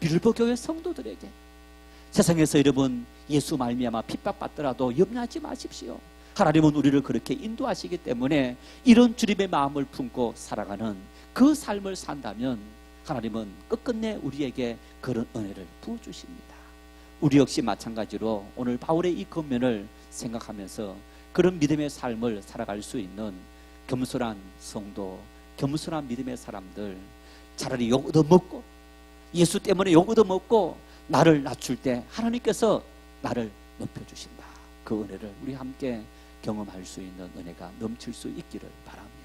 빌보 교회 성도들에게 세상에서 여러분 예수 말미암아 핍박받더라도 염려하지 마십시오. 하나님은 우리를 그렇게 인도하시기 때문에 이런 주님의 마음을 품고 살아가는 그 삶을 산다면 하나님은 끝끝내 우리에게 그런 은혜를 부어주십니다. 우리 역시 마찬가지로 오늘 바울의 이 권면을 생각하면서 그런 믿음의 삶을 살아갈 수 있는 겸손한 성도, 겸손한 믿음의 사람들, 차라리 욕 얻어먹고 예수 때문에 욕 얻어먹고 나를 낮출 때 하나님께서 나를 높여주신다. 그 은혜를 우리 함께 경험할 수 있는 은혜가 넘칠 수 있기를 바랍니다.